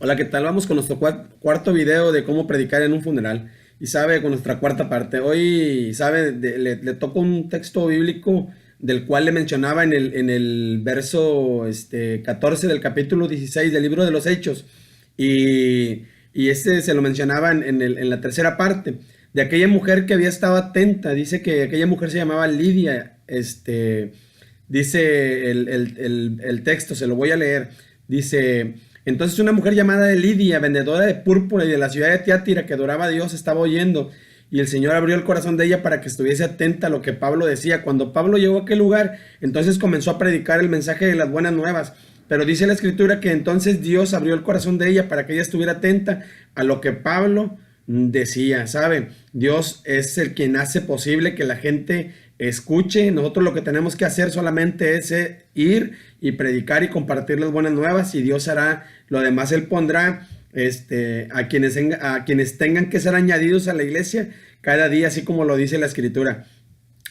Hola, ¿qué tal? Vamos con nuestro cuarto video de cómo predicar en un funeral. Y sabe, con nuestra cuarta parte. Hoy, sabe, le toco un texto bíblico del cual le mencionaba en el verso 14 del capítulo 16 del libro de los Hechos. Y este se lo mencionaba en la tercera parte. De aquella mujer que había estado atenta. Dice que aquella mujer se llamaba Lidia. Dice el texto, se lo voy a leer. Dice: entonces una mujer llamada Lidia, vendedora de púrpura y de la ciudad de Tiatira, que adoraba a Dios, estaba oyendo, y el Señor abrió el corazón de ella para que estuviese atenta a lo que Pablo decía. Cuando Pablo llegó a aquel lugar, entonces comenzó a predicar el mensaje de las buenas nuevas. Pero dice la escritura que entonces Dios abrió el corazón de ella para que ella estuviera atenta a lo que Pablo decía. ¿Sabe? Dios es el quien hace posible que la gente escuche. Nosotros lo que tenemos que hacer solamente es ir y predicar y compartir las buenas nuevas, y Dios hará lo demás. Él pondrá a quienes tengan que ser añadidos a la iglesia cada día, así como lo dice la escritura.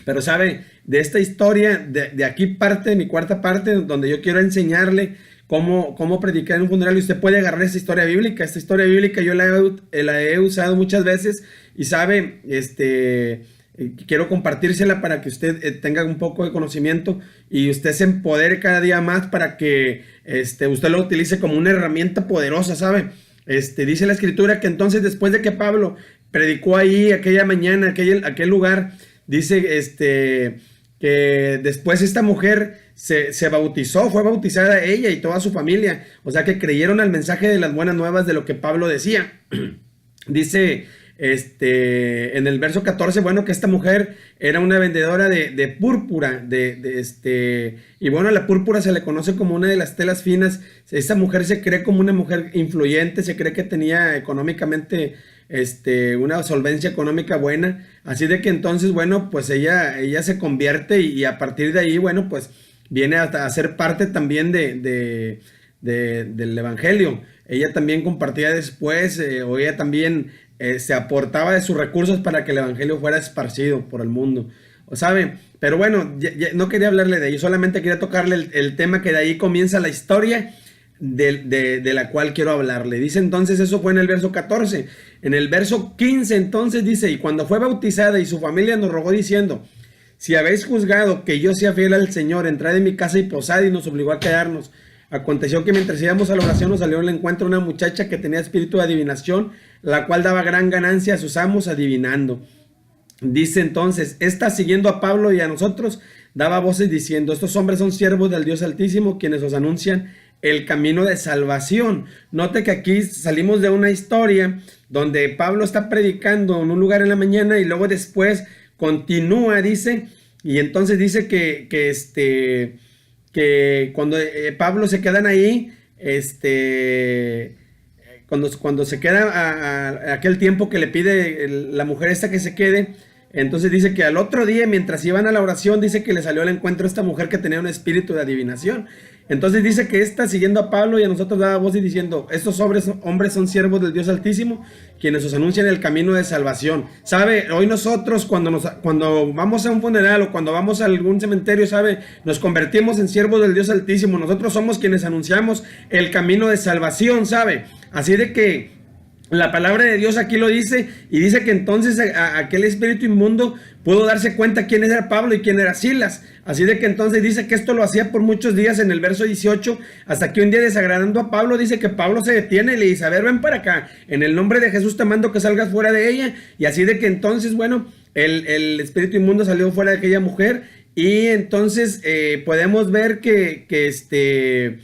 Pero sabe, de esta historia, de aquí parte mi cuarta parte, donde yo quiero enseñarle cómo predicar en un funeral. Y usted puede agarrar esta historia bíblica. Esta historia bíblica yo la he usado muchas veces, y sabe, quiero compartírsela para que usted tenga un poco de conocimiento y usted se empodere cada día más, para que usted lo utilice como una herramienta poderosa, ¿sabe? Dice la escritura que entonces, después de que Pablo predicó ahí aquella mañana, aquel lugar, dice que después esta mujer se bautizó, fue bautizada ella y toda su familia. O sea que creyeron al mensaje de las buenas nuevas de lo que Pablo decía. Dice en el verso 14, bueno, que esta mujer era una vendedora de púrpura, y bueno, la púrpura se le conoce como una de las telas finas. Esta mujer se cree como una mujer influyente, se cree que tenía económicamente una solvencia económica buena, así de que entonces, bueno, pues ella se convierte, y a partir de ahí, bueno, pues viene a ser parte también del evangelio. Ella también compartía después, o ella también se aportaba de sus recursos para que el evangelio fuera esparcido por el mundo, ¿sabe? Pero bueno, no quería hablarle de ello, solamente quería tocarle el tema que de ahí comienza la historia de la cual quiero hablarle. Dice entonces, eso fue en el verso 14. En el verso 15 entonces dice: y cuando fue bautizada y su familia nos rogó diciendo: si habéis juzgado que yo sea fiel al Señor, entrad en mi casa y posad, y nos obligó a quedarnos. Aconteció que mientras íbamos a la oración, nos salió al encuentro una muchacha que tenía espíritu de adivinación, la cual daba gran ganancia a sus amos adivinando. Dice entonces, esta, siguiendo a Pablo y a nosotros, daba voces diciendo: estos hombres son siervos del Dios Altísimo, quienes os anuncian el camino de salvación. Note que aquí salimos de una historia donde Pablo está predicando en un lugar en la mañana, y luego después continúa, dice, y entonces dice que cuando Pablo se quedan ahí, cuando se queda a aquel tiempo que le pide la mujer esta que se quede, entonces dice que al otro día, mientras iban a la oración, dice que le salió al encuentro esta mujer que tenía un espíritu de adivinación. Entonces dice que esta, siguiendo a Pablo y a nosotros, daba voz y diciendo: estos hombres son siervos del Dios Altísimo, quienes os anuncian el camino de salvación. ¿Sabe? Hoy nosotros cuando vamos a un funeral o cuando vamos a algún cementerio, ¿sabe? Nos convertimos en siervos del Dios Altísimo. Nosotros somos quienes anunciamos el camino de salvación, ¿sabe? Así de que la palabra de Dios aquí lo dice, y dice que entonces aquel espíritu inmundo pudo darse cuenta quién era Pablo y quién era Silas. Así de que entonces dice que esto lo hacía por muchos días, en el verso 18, hasta que un día, desagradando a Pablo, dice que Pablo se detiene y le dice: a ver, ven para acá, en el nombre de Jesús te mando que salgas fuera de ella. Y así de que entonces, bueno, el espíritu inmundo salió fuera de aquella mujer, y entonces podemos ver que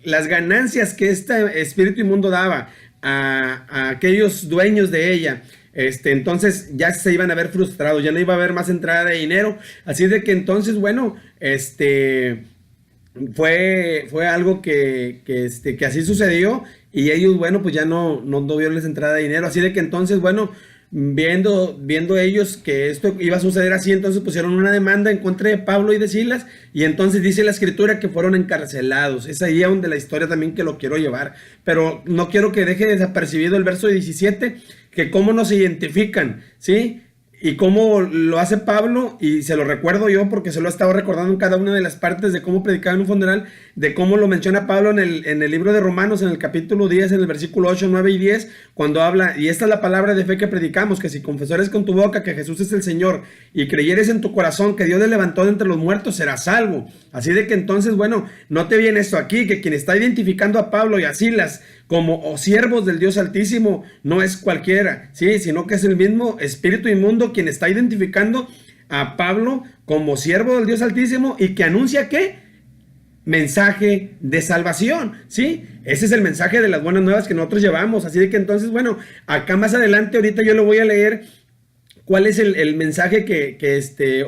las ganancias que este espíritu inmundo daba a aquellos dueños de ella, entonces ya se iban a ver frustrados, ya no iba a haber más entrada de dinero. Así de que entonces, bueno, fue algo que así sucedió, y ellos, bueno, pues ya no vieron esa entrada de dinero. Así de que entonces, bueno, viendo ellos que esto iba a suceder así, entonces pusieron una demanda en contra de Pablo y de Silas, y entonces dice la escritura que fueron encarcelados. Es ahí donde la historia también que lo quiero llevar, pero no quiero que deje desapercibido el verso 17, que cómo nos identifican, ¿sí? y cómo lo hace Pablo, y se lo recuerdo yo porque se lo he estado recordando en cada una de las partes de cómo predicaba en un funeral, de cómo lo menciona Pablo en el libro de Romanos, en el capítulo 10, en el versículo 8, 9 y 10, cuando habla, y esta es la palabra de fe que predicamos, que si confesares con tu boca que Jesús es el Señor y creyeres en tu corazón que Dios le levantó de entre los muertos, serás salvo. Así de que entonces, bueno, note bien esto aquí, que quien está identificando a Pablo y a Silas como siervos del Dios Altísimo no es cualquiera, ¿sí? Sino que es el mismo espíritu inmundo quien está identificando a Pablo como siervo del Dios Altísimo y que anuncia ¿qué? Mensaje de salvación, ¿sí? Ese es el mensaje de las buenas nuevas que nosotros llevamos. Así de que entonces, bueno, acá más adelante, ahorita yo lo voy a leer, cuál es el mensaje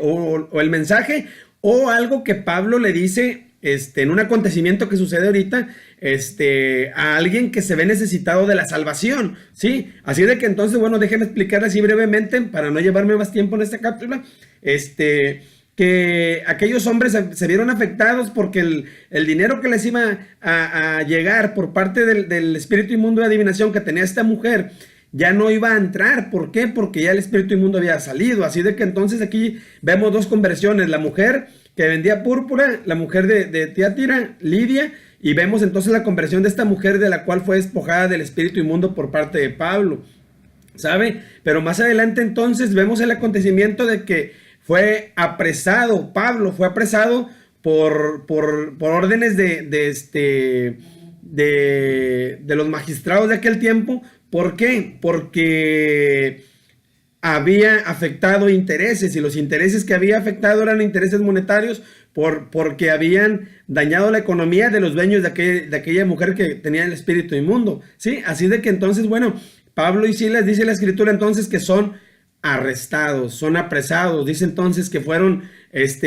o el mensaje o algo que Pablo le dice en un acontecimiento que sucede ahorita, a alguien que se ve necesitado de la salvación, ¿sí? Así de que entonces, bueno, déjenme explicar así brevemente, para no llevarme más tiempo en esta cápsula, que aquellos hombres se vieron afectados porque el dinero que les iba a llegar por parte del espíritu inmundo de adivinación que tenía esta mujer, ya no iba a entrar. ¿Por qué? Porque ya el espíritu inmundo había salido. Así de que entonces aquí vemos dos conversiones, la mujer que vendía púrpura, la mujer de Tiatira, Lidia, y vemos entonces la conversión de esta mujer de la cual fue despojada del espíritu inmundo por parte de Pablo, ¿sabe? Pero más adelante entonces vemos el acontecimiento de que fue apresado, Pablo fue apresado por órdenes de los magistrados de aquel tiempo. ¿Por qué? Porque había afectado intereses, y los intereses que había afectado eran intereses monetarios porque habían dañado la economía de los dueños de aquella mujer que tenía el espíritu inmundo, ¿sí? Así de que entonces, bueno, Pablo y Silas, dice la escritura entonces que son arrestados, son apresados, dice entonces que fueron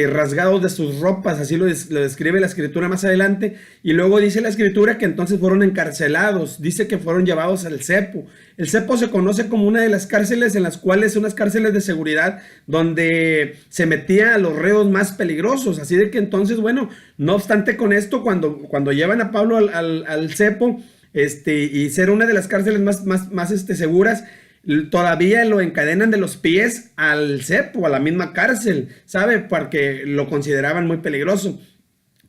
rasgados de sus ropas, así lo describe la escritura más adelante, y luego dice la escritura que entonces fueron encarcelados, dice que fueron llevados al cepo. El cepo se conoce como una de las cárceles en las cuales son unas cárceles de seguridad donde se metía a los reos más peligrosos, así de que entonces, bueno, no obstante con esto, cuando llevan a Pablo al cepo, y ser una de las cárceles más seguras, todavía lo encadenan de los pies al cepo, a la misma cárcel, ¿sabe? Porque lo consideraban muy peligroso.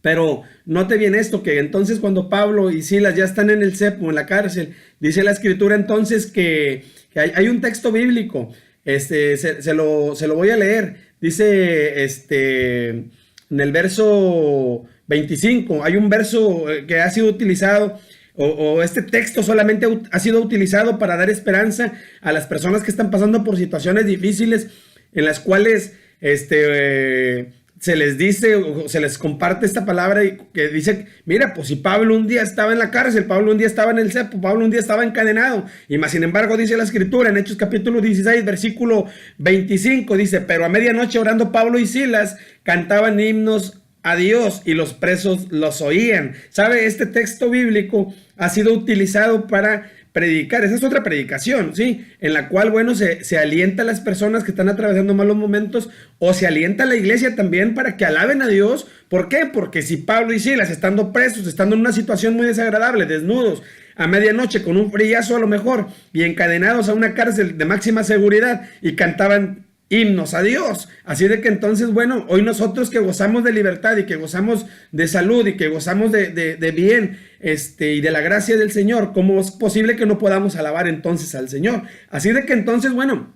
Pero note bien esto, que entonces cuando Pablo y Silas ya están en el cepo, en la cárcel, dice la escritura entonces que hay un texto bíblico, se lo voy a leer, dice en el verso 25, hay un verso que ha sido utilizado, o este texto solamente ha sido utilizado para dar esperanza a las personas que están pasando por situaciones difíciles en las cuales se les dice o se les comparte esta palabra y que dice, mira, pues si Pablo un día estaba en la cárcel, Pablo un día estaba en el cepo, Pablo un día estaba encadenado, y más sin embargo dice la escritura en Hechos capítulo 16 versículo 25, dice, pero a medianoche orando Pablo y Silas cantaban himnos a Dios y los presos los oían. ¿Sabe? Este texto bíblico ha sido utilizado para predicar. Esa es otra predicación, ¿sí? En la cual, bueno, se alienta a las personas que están atravesando malos momentos, o se alienta a la iglesia también para que alaben a Dios. ¿Por qué? Porque si Pablo y Silas, estando presos, estando en una situación muy desagradable, desnudos, a medianoche, con un frillazo a lo mejor, y encadenados a una cárcel de máxima seguridad, y cantaban himnos a Dios. Así de que entonces, bueno, hoy nosotros que gozamos de libertad y que gozamos de salud y que gozamos de bien, y de la gracia del Señor, ¿cómo es posible que no podamos alabar entonces al Señor? Así de que entonces, bueno,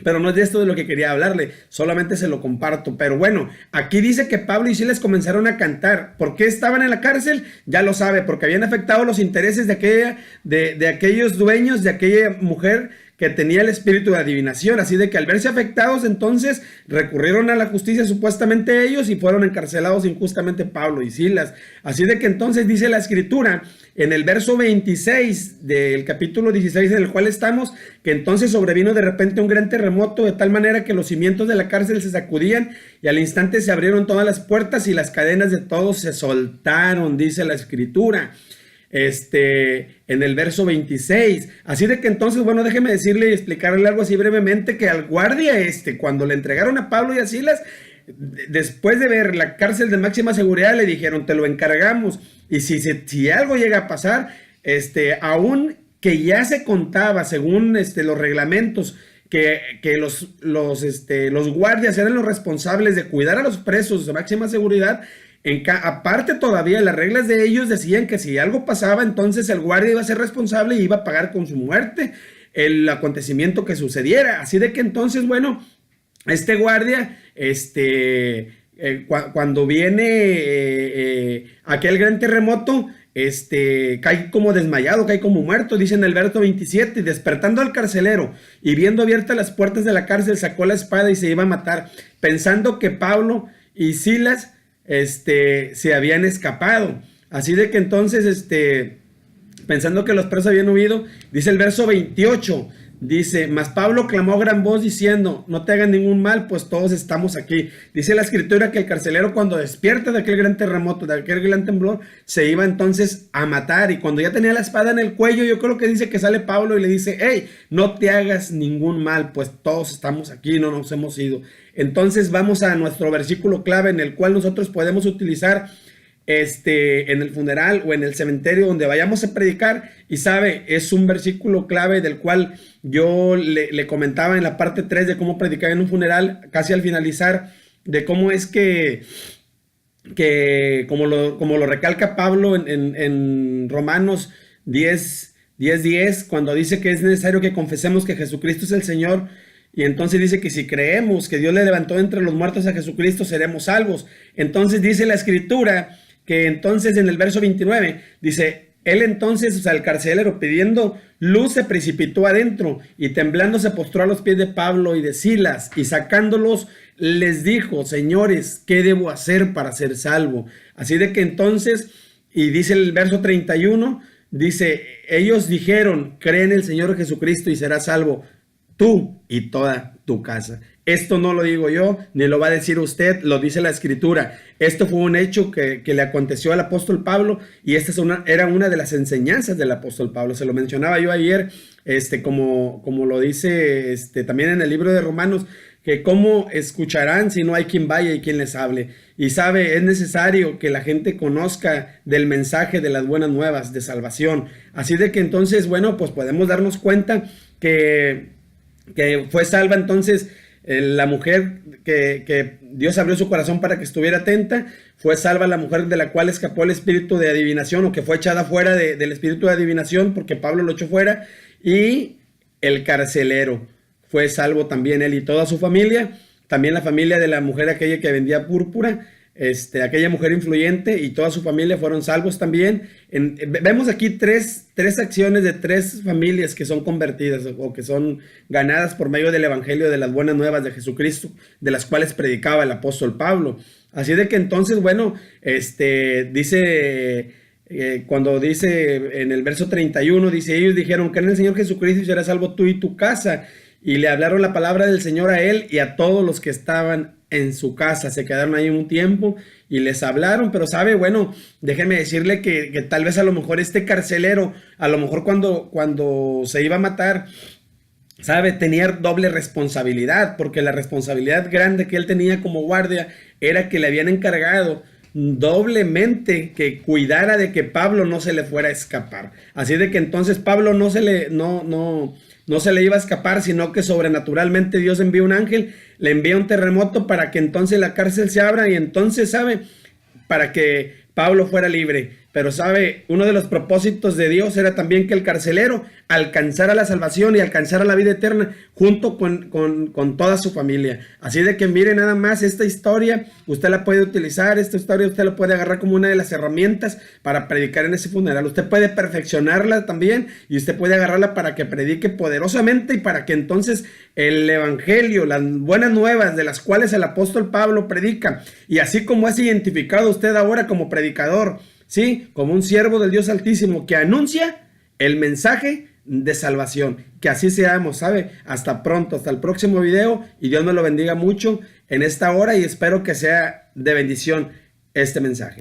pero no es de esto de lo que quería hablarle, solamente se lo comparto. Pero bueno, aquí dice que Pablo y Silas comenzaron a cantar. ¿Por qué estaban en la cárcel? Ya lo sabe, porque habían afectado los intereses de aquellos dueños, de aquella mujer que tenía el espíritu de adivinación. Así de que al verse afectados, entonces recurrieron a la justicia supuestamente ellos y fueron encarcelados injustamente Pablo y Silas. Así de que entonces dice la escritura en el verso 26 del capítulo 16 en el cual estamos, que entonces sobrevino de repente un gran terremoto, de tal manera que los cimientos de la cárcel se sacudían y al instante se abrieron todas las puertas y las cadenas de todos se soltaron, dice la escritura. En el verso 26. Así de que entonces, bueno, déjeme decirle y explicarle algo así brevemente, que al guardia cuando le entregaron a Pablo y a Silas, después de ver la cárcel de máxima seguridad, le dijeron, te lo encargamos, y si algo llega a pasar, aún que ya se contaba, según los reglamentos, que los guardias eran los responsables de cuidar a los presos de máxima seguridad. Aparte todavía las reglas de ellos decían que si algo pasaba, entonces el guardia iba a ser responsable y iba a pagar con su muerte el acontecimiento que sucediera. Así de que entonces, bueno, este guardia, cuando viene aquel gran terremoto, cae como desmayado, cae como muerto, dice en el verso 27, despertando al carcelero y viendo abiertas las puertas de la cárcel, sacó la espada y se iba a matar, pensando que Pablo y Silas, se habían escapado. Así de que entonces, pensando que los presos habían huido, dice el verso 28, dice, mas Pablo clamó a gran voz diciendo, no te hagan ningún mal, pues todos estamos aquí. Dice la escritura que el carcelero, cuando despierta de aquel gran terremoto, de aquel gran temblor, se iba entonces a matar, y cuando ya tenía la espada en el cuello, yo creo que dice que sale Pablo y le dice, hey, no te hagas ningún mal, pues todos estamos aquí, no nos hemos ido. Entonces vamos a nuestro versículo clave, en el cual nosotros podemos utilizar en el funeral o en el cementerio donde vayamos a predicar. Y sabe, es un versículo clave del cual yo le comentaba en la parte 3 de cómo predicar en un funeral, casi al finalizar, de cómo es que como lo recalca Pablo en Romanos 10:10, cuando dice que es necesario que confesemos que Jesucristo es el Señor. Y entonces dice que si creemos que Dios le levantó entre los muertos a Jesucristo, seremos salvos. Entonces dice la escritura que entonces en el verso 29 dice, él entonces, o sea, el carcelero, pidiendo luz, se precipitó adentro y temblando se postró a los pies de Pablo y de Silas, y sacándolos les dijo, señores, ¿qué debo hacer para ser salvo? Así de que entonces, y dice el verso 31, dice, ellos dijeron, cree en el Señor Jesucristo y serás salvo, tú y toda tu casa. Esto no lo digo yo, ni lo va a decir usted, lo dice la escritura. Esto fue un hecho que le aconteció al apóstol Pablo, y esta era una de las enseñanzas del apóstol Pablo. Se lo mencionaba yo ayer, como lo dice también en el libro de Romanos, que cómo escucharán si no hay quien vaya y quien les hable. Y sabe, es necesario que la gente conozca del mensaje de las buenas nuevas de salvación. Así de que entonces, bueno, pues podemos darnos cuenta que fue salva entonces la mujer que Dios abrió su corazón para que estuviera atenta. Fue salva la mujer de la cual escapó el espíritu de adivinación, o que fue echada fuera del espíritu de adivinación porque Pablo lo echó fuera. Y el carcelero fue salvo también, él y toda su familia. También la familia de la mujer aquella que vendía púrpura, aquella mujer influyente, y toda su familia fueron salvos también. Vemos aquí tres acciones de tres familias que son convertidas o que son ganadas por medio del evangelio de las buenas nuevas de Jesucristo, de las cuales predicaba el apóstol Pablo. Así de que entonces, bueno, dice, cuando dice en el verso 31, dice, ellos dijeron, cree en el Señor Jesucristo y serás salvo tú y tu casa. Y le hablaron la palabra del Señor a él y a todos los que estaban en su casa. Se quedaron ahí un tiempo y les hablaron, pero sabe, bueno, déjeme decirle que tal vez a lo mejor este carcelero, a lo mejor cuando se iba a matar, sabe, tenía doble responsabilidad, porque la responsabilidad grande que él tenía como guardia era que le habían encargado doblemente que cuidara de que Pablo no se le fuera a escapar. Así de que entonces Pablo no se le iba a escapar, sino que sobrenaturalmente Dios envía un ángel, le envía un terremoto para que entonces la cárcel se abra, y entonces, sabe, para que Pablo fuera libre. Pero sabe, uno de los propósitos de Dios era también que el carcelero alcanzara la salvación y alcanzara la vida eterna junto con toda su familia. Así de que mire nada más esta historia, usted la puede utilizar, esta historia usted la puede agarrar como una de las herramientas para predicar en ese funeral. Usted puede perfeccionarla también, y usted puede agarrarla para que predique poderosamente, y para que entonces el evangelio, las buenas nuevas de las cuales el apóstol Pablo predica, y así como es identificado usted ahora como predicador, sí, como un siervo del Dios Altísimo que anuncia el mensaje de salvación. Que así seamos, ¿sabe? Hasta pronto, hasta el próximo video, y Dios me lo bendiga mucho en esta hora, y espero que sea de bendición este mensaje.